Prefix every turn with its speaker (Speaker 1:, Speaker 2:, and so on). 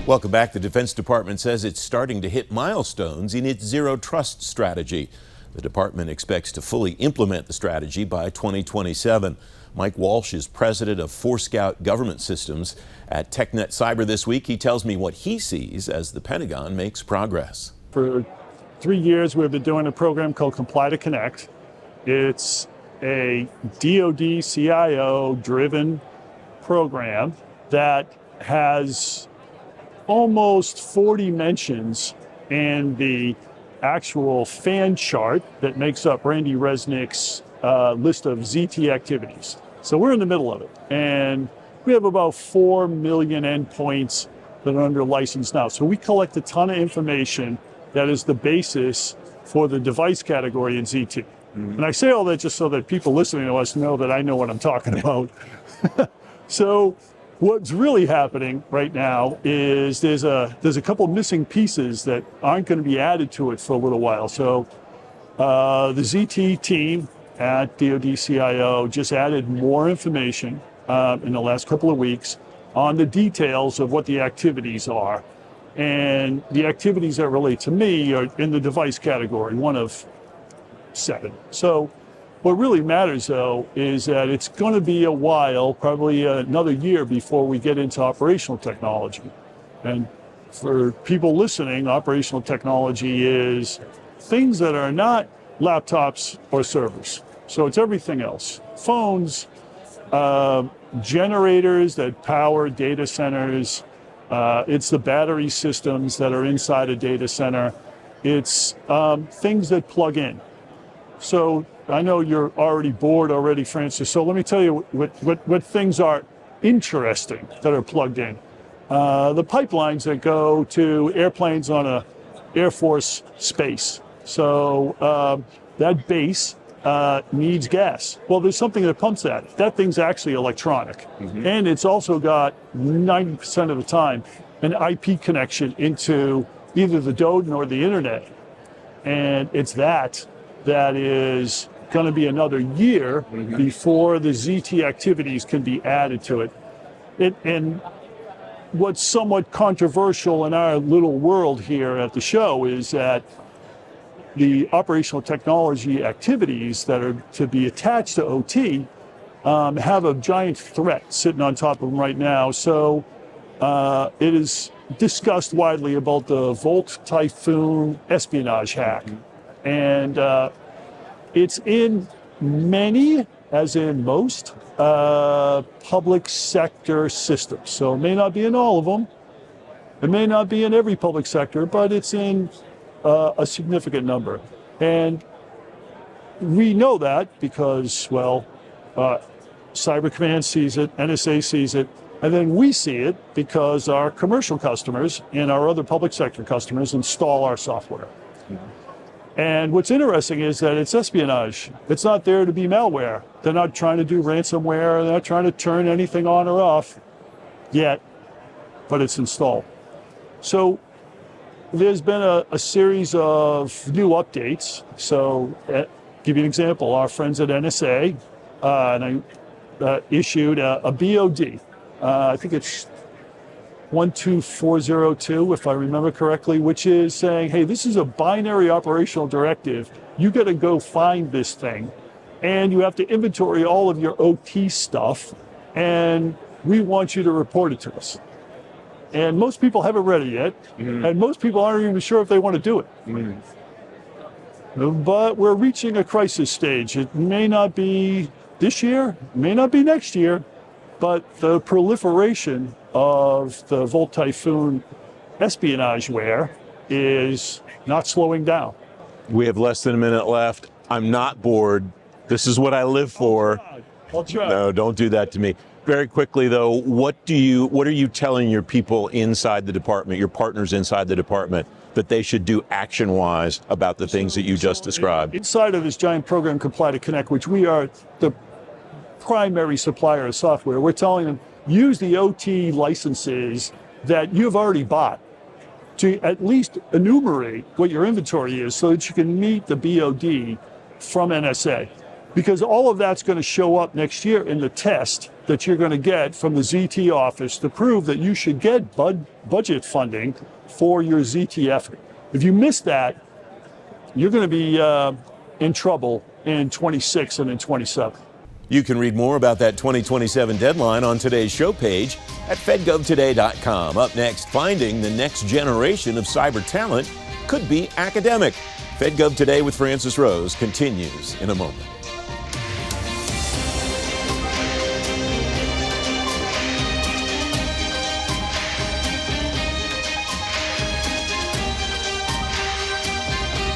Speaker 1: Welcome back. The Defense Department says it's starting to hit milestones in its zero trust strategy. The department expects to fully implement the strategy by 2027. Mike Walsh is president of Forescout Government Systems at TechNet Cyber this week. He tells me what he sees as the Pentagon makes progress.
Speaker 2: For 3 years, we've been doing a program called Comply to Connect. It's a DoD CIO-driven program that has almost 40 mentions in the actual fan chart that makes up Randy Resnick's list of ZT activities. So we're in the middle of it. And we have about 4 million endpoints that are under license now. So we collect a ton of information that is the basis for the device category in ZT. And I say all that just so that people listening to us know that I know what I'm talking about. So what's really happening right now is there's a couple missing pieces that aren't going to be added to it for a little while. So the ZT team at DoD CIO just added more information in the last couple of weeks on the details of what the activities are. And the activities that relate to me are in the device category, one of 7. So what really matters, though, is that it's going to be a while, probably another year, before we get into operational technology. And for people listening, operational technology is things that are not laptops or servers. So it's everything else. Phones, generators that power data centers. It's the battery systems that are inside a data center. It's things that plug in. So I know you're already bored already, Francis. So let me tell you what things are interesting that are plugged in. The pipelines that go to airplanes on a Air Force space. So that base needs gas. Well, there's something that pumps that. That thing's actually electronic. And it's also got 90% of the time an IP connection into either the DoD or the internet. And it's that is going to be another year before the ZT activities can be added to it. And what's somewhat controversial in our little world here at the show is that the operational technology activities that are to be attached to OT have a giant threat sitting on top of them right now. So it is discussed widely about the Volt Typhoon espionage hack. And it's in many, as in most, public sector systems. So it may not be in all of them. It may not be in every public sector, but it's in a significant number. And we know that because, well, Cyber Command sees it, NSA sees it, and then we see it because our commercial customers and our other public sector customers install our software. And what's interesting is that it's espionage. It's not there to be malware. They're not trying to do ransomware. They're not trying to turn anything on or off yet, but it's installed. So there's been a series of new updates. So give you an example. Our friends at NSA issued a BOD. I think it's 12402, if I remember correctly, which is saying, hey, this is a binary operational directive. You got to go find this thing, and you have to inventory all of your OT stuff, and we want you to report it to us. And most people haven't read it yet, and most people aren't even sure if they want to do it. But we're reaching a crisis stage. It may not be this year, may not be next year, but the proliferation of the Volt Typhoon espionageware is not slowing down.
Speaker 1: We have less than a minute left. I'm not bored. This is what I live for.
Speaker 2: I'll try.
Speaker 1: No, don't do that to me. Very quickly, though, what are you telling your people inside the department, your partners inside the department, that they should do action-wise about the things that you just described?
Speaker 2: Inside of this giant program, Comply to Connect, which we are the primary supplier of software, we're telling them, use the OT licenses that you've already bought to at least enumerate what your inventory is so that you can meet the BOD from NSA. Because all of that's going to show up next year in the test that you're going to get from the ZT office to prove that you should get budget funding for your ZT effort. If you miss that, you're going to be in trouble in 26 and in 27.
Speaker 1: You can read more about that 2027 deadline on today's show page at fedgovtoday.com. Up next, finding the next generation of cyber talent could be academic. FedGov Today with Francis Rose continues in a moment.